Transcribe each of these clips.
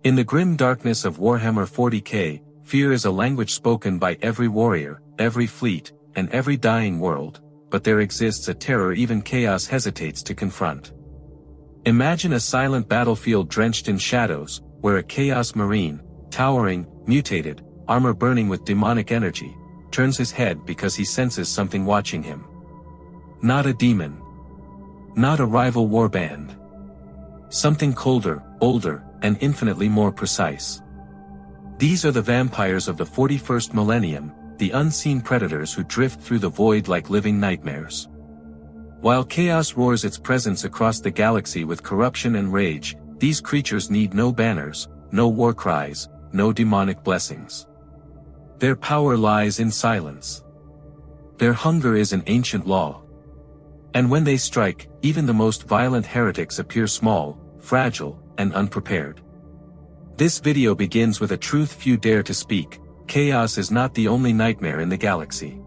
In the grim darkness of Warhammer 40k, fear is a language spoken by every warrior, every fleet, and every dying world, but there exists a terror even chaos hesitates to confront. Imagine a silent battlefield drenched in shadows, where a chaos marine, towering, mutated, armor burning with demonic energy, turns his head because he senses something watching him. Not a demon. Not a rival warband. Something colder, older, and infinitely more precise. These are the vampires of the 41st millennium, the unseen predators who drift through the void like living nightmares. While chaos roars its presence across the galaxy with corruption and rage, these creatures need no banners, no war cries, no demonic blessings. Their power lies in silence. Their hunger is an ancient law. And when they strike, even the most violent heretics appear small, fragile, and unprepared. This video begins with a truth few dare to speak: chaos is not the only nightmare in the galaxy.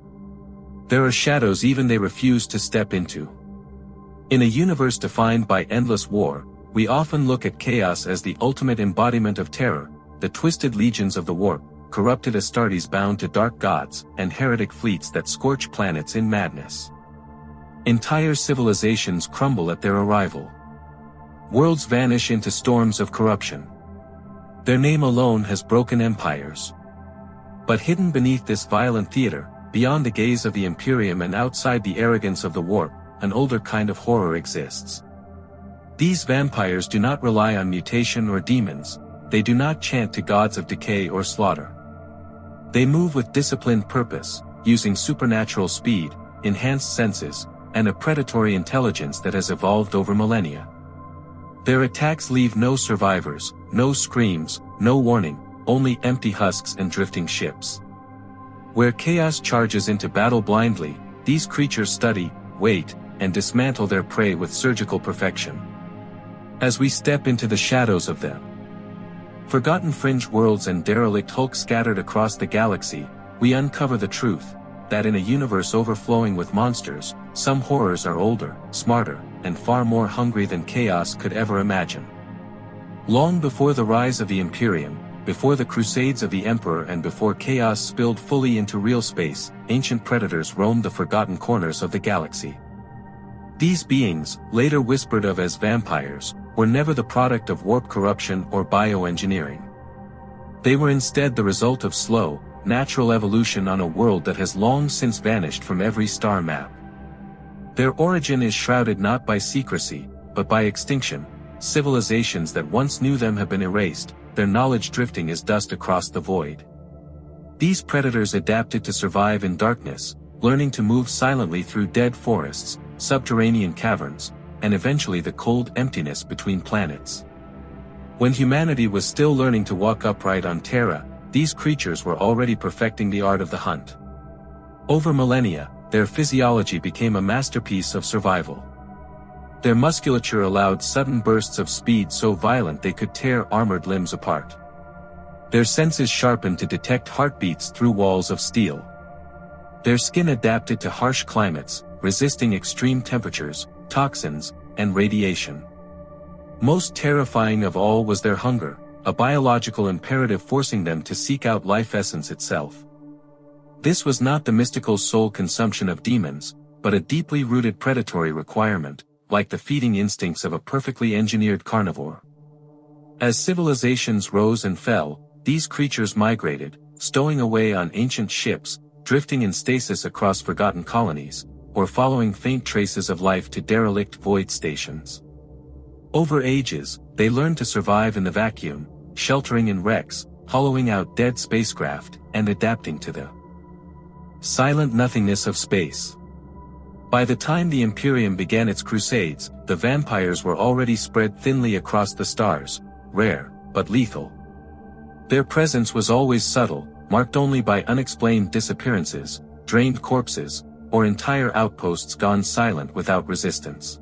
There are shadows even they refuse to step into. In a universe defined by endless war, we often look at chaos as the ultimate embodiment of terror, the twisted legions of the warp, corrupted Astartes bound to dark gods, and heretic fleets that scorch planets in madness. Entire civilizations crumble at their arrival. Worlds vanish into storms of corruption. Their name alone has broken empires. But hidden beneath this violent theater, beyond the gaze of the Imperium and outside the arrogance of the warp, an older kind of horror exists. These vampires do not rely on mutation or demons, they do not chant to gods of decay or slaughter. They move with disciplined purpose, using supernatural speed, enhanced senses, and a predatory intelligence that has evolved over millennia. Their attacks leave no survivors, no screams, no warning, only empty husks and drifting ships. Where chaos charges into battle blindly, these creatures study, wait, and dismantle their prey with surgical perfection. As we step into the shadows of them, forgotten fringe worlds and derelict hulks scattered across the galaxy, we uncover the truth, that in a universe overflowing with monsters, some horrors are older, smarter, and far more hungry than chaos could ever imagine. Long before the rise of the Imperium, before the crusades of the Emperor and before chaos spilled fully into real space, ancient predators roamed the forgotten corners of the galaxy. These beings, later whispered of as vampires, were never the product of warp corruption or bioengineering. They were instead the result of slow, natural evolution on a world that has long since vanished from every star map. Their origin is shrouded not by secrecy, but by extinction. Civilizations that once knew them have been erased, their knowledge drifting as dust across the void. These predators adapted to survive in darkness, learning to move silently through dead forests, subterranean caverns, and eventually the cold emptiness between planets. When humanity was still learning to walk upright on Terra, these creatures were already perfecting the art of the hunt. Over millennia, their physiology became a masterpiece of survival. Their musculature allowed sudden bursts of speed so violent they could tear armored limbs apart. Their senses sharpened to detect heartbeats through walls of steel. Their skin adapted to harsh climates, resisting extreme temperatures, toxins, and radiation. Most terrifying of all was their hunger, a biological imperative forcing them to seek out life essence itself. This was not the mystical soul consumption of demons, but a deeply rooted predatory requirement, like the feeding instincts of a perfectly engineered carnivore. As civilizations rose and fell, these creatures migrated, stowing away on ancient ships, drifting in stasis across forgotten colonies, or following faint traces of life to derelict void stations. Over ages, they learned to survive in the vacuum, sheltering in wrecks, hollowing out dead spacecraft, and adapting to the silent nothingness of space. By the time the Imperium began its crusades, the vampires were already spread thinly across the stars, rare, but lethal. Their presence was always subtle, marked only by unexplained disappearances, drained corpses, or entire outposts gone silent without resistance.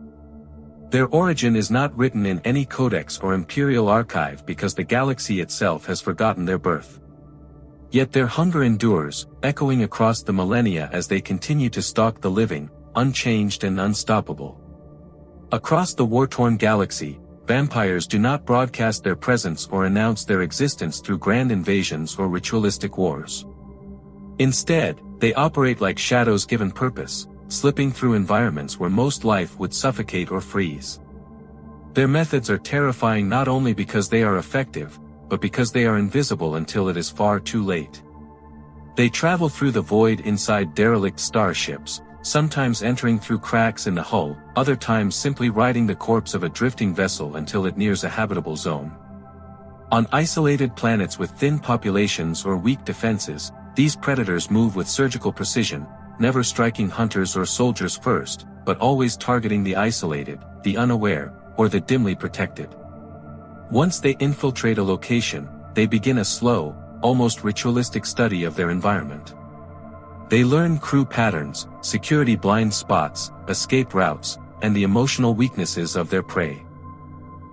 Their origin is not written in any codex or imperial archive because the galaxy itself has forgotten their birth. Yet their hunger endures, echoing across the millennia as they continue to stalk the living, unchanged and unstoppable. Across the war-torn galaxy, vampires do not broadcast their presence or announce their existence through grand invasions or ritualistic wars. Instead, they operate like shadows given purpose, slipping through environments where most life would suffocate or freeze. Their methods are terrifying not only because they are effective, but because they are invisible until it is far too late. They travel through the void inside derelict starships, sometimes entering through cracks in the hull, other times simply riding the corpse of a drifting vessel until it nears a habitable zone. On isolated planets with thin populations or weak defenses, these predators move with surgical precision, never striking hunters or soldiers first, but always targeting the isolated, the unaware, or the dimly protected. Once they infiltrate a location, they begin a slow, almost ritualistic study of their environment. They learn crew patterns, security blind spots, escape routes, and the emotional weaknesses of their prey.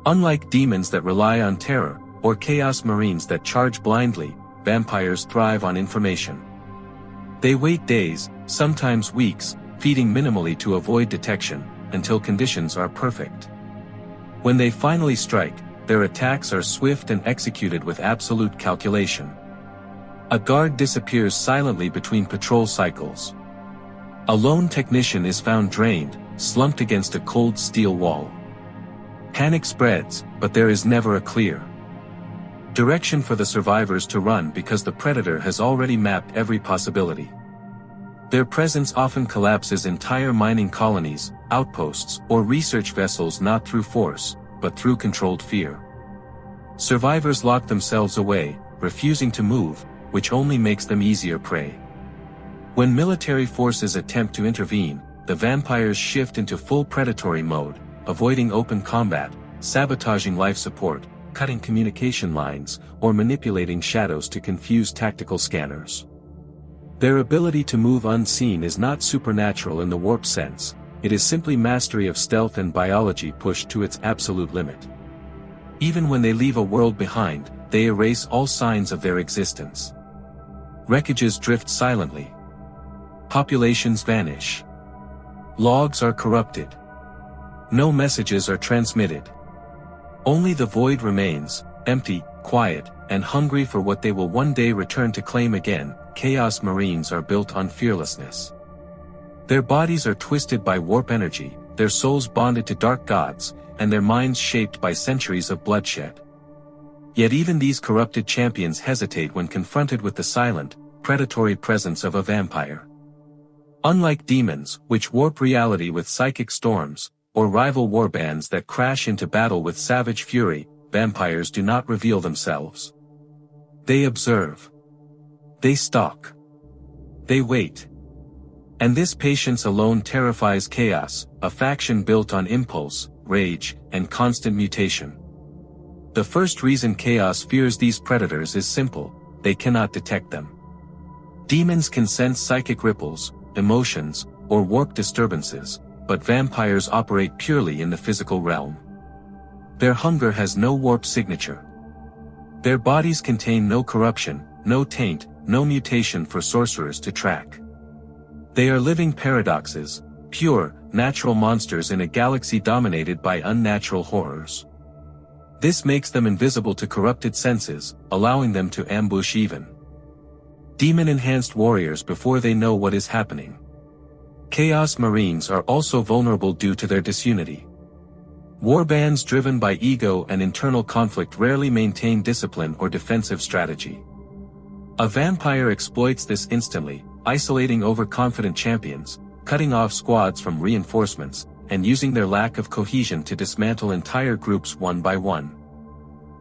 Unlike demons that rely on terror, or chaos marines that charge blindly, vampires thrive on information. They wait days, sometimes weeks, feeding minimally to avoid detection, until conditions are perfect. When they finally strike, their attacks are swift and executed with absolute calculation. A guard disappears silently between patrol cycles. A lone technician is found drained, slumped against a cold steel wall. Panic spreads, but there is never a clear direction for the survivors to run because the predator has already mapped every possibility. Their presence often collapses entire mining colonies, outposts, or research vessels not through force, but through controlled fear. Survivors lock themselves away, refusing to move, which only makes them easier prey. When military forces attempt to intervene, the vampires shift into full predatory mode, avoiding open combat, sabotaging life support, cutting communication lines, or manipulating shadows to confuse tactical scanners. Their ability to move unseen is not supernatural in the warp sense, it is simply mastery of stealth and biology pushed to its absolute limit. Even when they leave a world behind, they erase all signs of their existence. Wreckages drift silently. Populations vanish. Logs are corrupted. No messages are transmitted. Only the void remains, empty, quiet, and hungry for what they will one day return to claim again. Chaos Marines are built on fearlessness. Their bodies are twisted by warp energy, their souls bonded to dark gods, and their minds shaped by centuries of bloodshed. Yet even these corrupted champions hesitate when confronted with the silent, predatory presence of a vampire. Unlike demons, which warp reality with psychic storms, or rival warbands that crash into battle with savage fury, vampires do not reveal themselves. They observe. They stalk. They wait. And this patience alone terrifies chaos, a faction built on impulse, rage, and constant mutation. The first reason chaos fears these predators is simple: they cannot detect them. Demons can sense psychic ripples, emotions, or warp disturbances, but vampires operate purely in the physical realm. Their hunger has no warp signature. Their bodies contain no corruption, no taint, no mutation for sorcerers to track. They are living paradoxes, pure, natural monsters in a galaxy dominated by unnatural horrors. This makes them invisible to corrupted senses, allowing them to ambush even demon-enhanced warriors before they know what is happening. Chaos Marines are also vulnerable due to their disunity. Warbands driven by ego and internal conflict rarely maintain discipline or defensive strategy. A vampire exploits this instantly, isolating overconfident champions, cutting off squads from reinforcements, and using their lack of cohesion to dismantle entire groups one by one.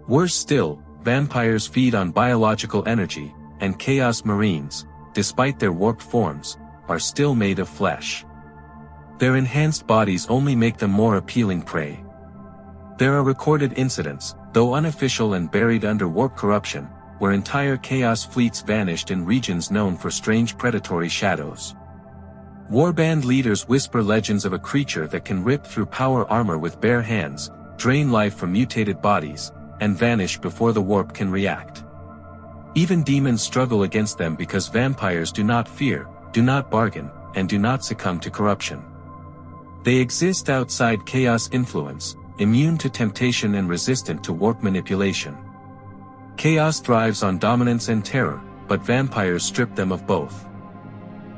Worse still, vampires feed on biological energy, and Chaos Marines, despite their warped forms, are still made of flesh. Their enhanced bodies only make them more appealing prey. There are recorded incidents, though unofficial and buried under warp corruption, where entire Chaos fleets vanished in regions known for strange predatory shadows. Warband leaders whisper legends of a creature that can rip through power armor with bare hands, drain life from mutated bodies, and vanish before the warp can react. Even demons struggle against them because vampires do not fear, do not bargain, and do not succumb to corruption. They exist outside chaos influence, immune to temptation and resistant to warp manipulation. Chaos thrives on dominance and terror, but vampires strip them of both.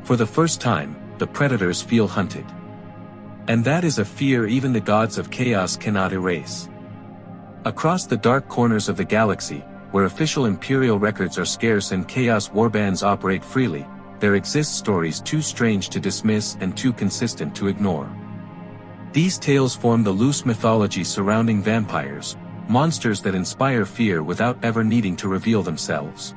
For the first time, the predators feel hunted. And that is a fear even the gods of chaos cannot erase. Across the dark corners of the galaxy, where official imperial records are scarce and chaos warbands operate freely, there exist stories too strange to dismiss and too consistent to ignore. These tales form the loose mythology surrounding vampires, monsters that inspire fear without ever needing to reveal themselves.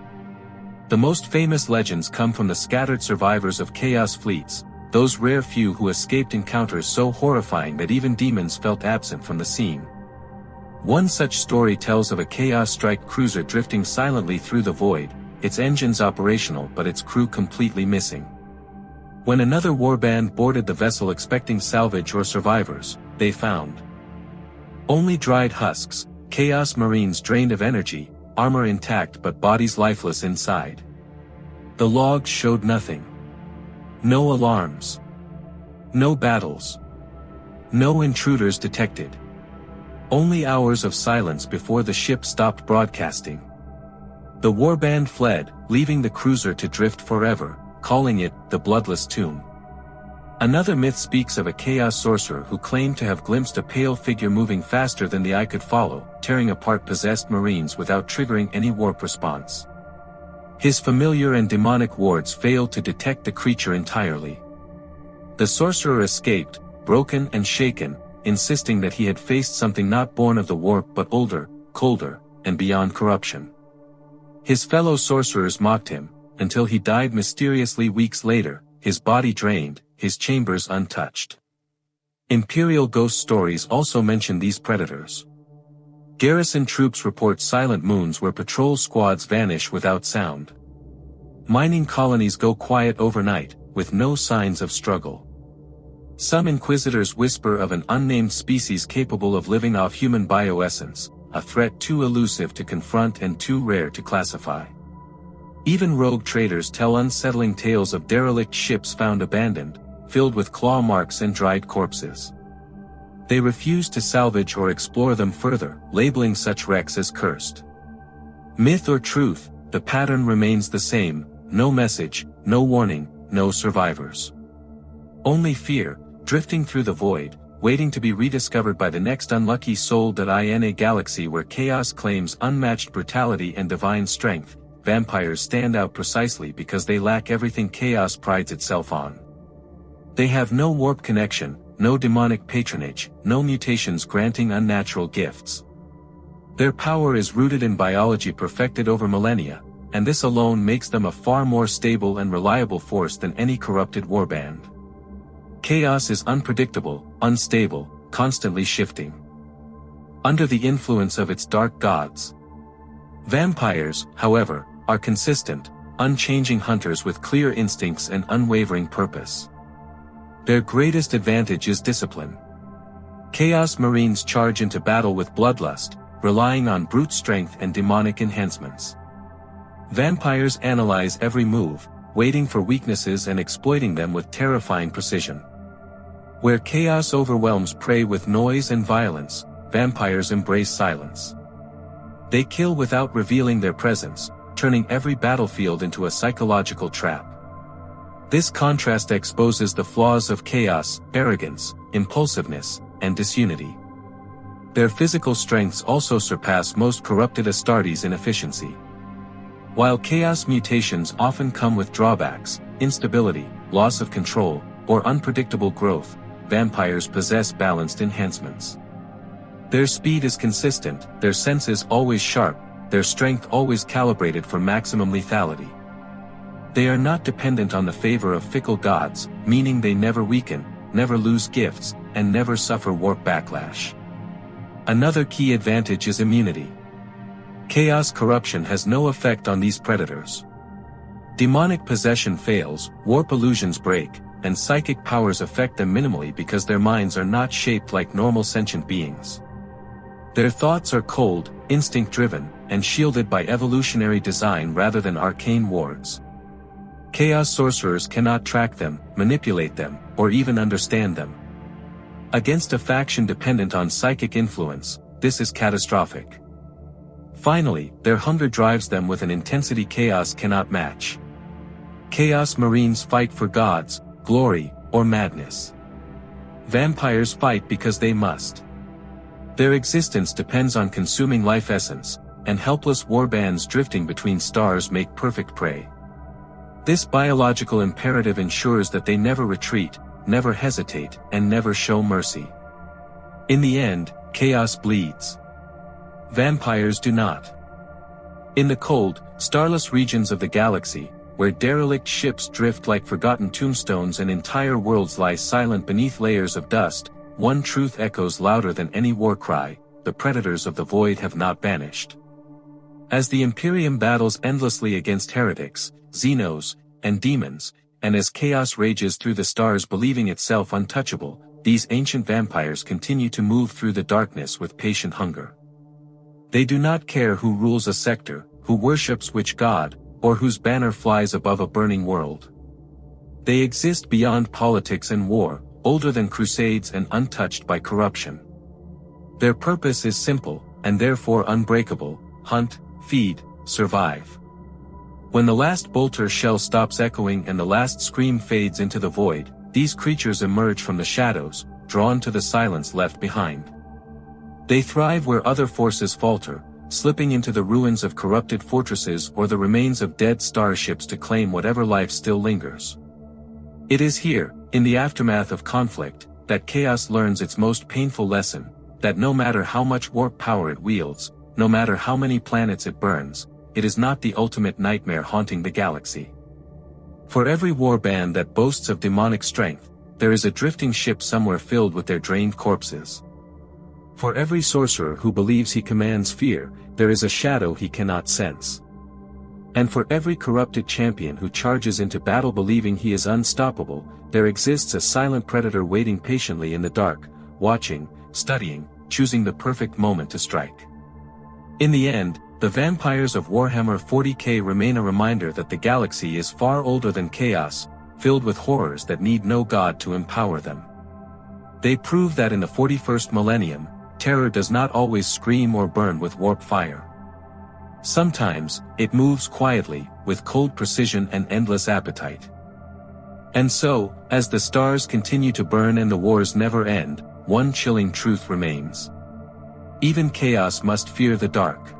The most famous legends come from the scattered survivors of chaos fleets, those rare few who escaped encounters so horrifying that even demons felt absent from the scene. One such story tells of a chaos-strike cruiser drifting silently through the void, its engines operational but its crew completely missing. When another warband boarded the vessel expecting salvage or survivors, they found only dried husks, chaos marines drained of energy, armor intact but bodies lifeless inside. The logs showed nothing. No alarms. No battles. No intruders detected. Only hours of silence before the ship stopped broadcasting. The warband fled, leaving the cruiser to drift forever, calling it the Bloodless Tomb. Another myth speaks of a chaos sorcerer who claimed to have glimpsed a pale figure moving faster than the eye could follow, tearing apart possessed marines without triggering any warp response. His familiar and demonic wards failed to detect the creature entirely. The sorcerer escaped, broken and shaken, insisting that he had faced something not born of the warp but older, colder, and beyond corruption. His fellow sorcerers mocked him, until he died mysteriously weeks later, his body drained, his chambers untouched. Imperial ghost stories also mention these predators. Garrison troops report silent moons where patrol squads vanish without sound. Mining colonies go quiet overnight, with no signs of struggle. Some inquisitors whisper of an unnamed species capable of living off human bioessence, a threat too elusive to confront and too rare to classify. Even rogue traders tell unsettling tales of derelict ships found abandoned, filled with claw marks and dried corpses. They refuse to salvage or explore them further, labeling such wrecks as cursed. Myth or truth, the pattern remains the same: no message, no warning, no survivors. Only fear, drifting through the void, waiting to be rediscovered by the next unlucky soul. In a galaxy where chaos claims unmatched brutality and divine strength, vampires stand out precisely because they lack everything chaos prides itself on. They have no warp connection, no demonic patronage, no mutations granting unnatural gifts. Their power is rooted in biology perfected over millennia, and this alone makes them a far more stable and reliable force than any corrupted warband. Chaos is unpredictable, unstable, constantly shifting. Under the influence of its dark gods. Vampires, however, are consistent, unchanging hunters with clear instincts and unwavering purpose. Their greatest advantage is discipline. Chaos Marines charge into battle with bloodlust, relying on brute strength and demonic enhancements. Vampires analyze every move, waiting for weaknesses and exploiting them with terrifying precision. Where chaos overwhelms prey with noise and violence, vampires embrace silence. They kill without revealing their presence, turning every battlefield into a psychological trap. This contrast exposes the flaws of chaos, arrogance, impulsiveness, and disunity. Their physical strengths also surpass most corrupted Astartes in efficiency. While chaos mutations often come with drawbacks, instability, loss of control, or unpredictable growth, vampires possess balanced enhancements. Their speed is consistent, their senses always sharp, their strength always calibrated for maximum lethality. They are not dependent on the favor of fickle gods, meaning they never weaken, never lose gifts, and never suffer warp backlash. Another key advantage is immunity. Chaos corruption has no effect on these predators. Demonic possession fails, warp illusions break, and psychic powers affect them minimally because their minds are not shaped like normal sentient beings. Their thoughts are cold, instinct-driven, and shielded by evolutionary design rather than arcane wards. Chaos sorcerers cannot track them, manipulate them, or even understand them. Against a faction dependent on psychic influence, this is catastrophic. Finally, their hunger drives them with an intensity chaos cannot match. Chaos Marines fight for gods, glory, or madness. Vampires fight because they must. Their existence depends on consuming life essence, and helpless warbands drifting between stars make perfect prey. This biological imperative ensures that they never retreat, never hesitate, and never show mercy. In the end, chaos bleeds. Vampires do not. In the cold, starless regions of the galaxy, where derelict ships drift like forgotten tombstones and entire worlds lie silent beneath layers of dust, one truth echoes louder than any war cry: the predators of the void have not vanished. As the Imperium battles endlessly against heretics, Xenos, and demons, and as chaos rages through the stars believing itself untouchable, these ancient vampires continue to move through the darkness with patient hunger. They do not care who rules a sector, who worships which god, or whose banner flies above a burning world. They exist beyond politics and war, older than crusades and untouched by corruption. Their purpose is simple, and therefore unbreakable: hunt, feed, survive. When the last bolter shell stops echoing and the last scream fades into the void, these creatures emerge from the shadows, drawn to the silence left behind. They thrive where other forces falter, slipping into the ruins of corrupted fortresses or the remains of dead starships to claim whatever life still lingers. It is here, in the aftermath of conflict, that chaos learns its most painful lesson, that no matter how much warp power it wields, no matter how many planets it burns, it is not the ultimate nightmare haunting the galaxy. For every warband that boasts of demonic strength, there is a drifting ship somewhere filled with their drained corpses. For every sorcerer who believes he commands fear, there is a shadow he cannot sense. And for every corrupted champion who charges into battle believing he is unstoppable, there exists a silent predator waiting patiently in the dark, watching, studying, choosing the perfect moment to strike. In the end, the Vampires of Warhammer 40K remain a reminder that the galaxy is far older than chaos, filled with horrors that need no god to empower them. They prove that in the 41st millennium, terror does not always scream or burn with warp fire. Sometimes, it moves quietly, with cold precision and endless appetite. And so, as the stars continue to burn and the wars never end, one chilling truth remains. Even chaos must fear the dark.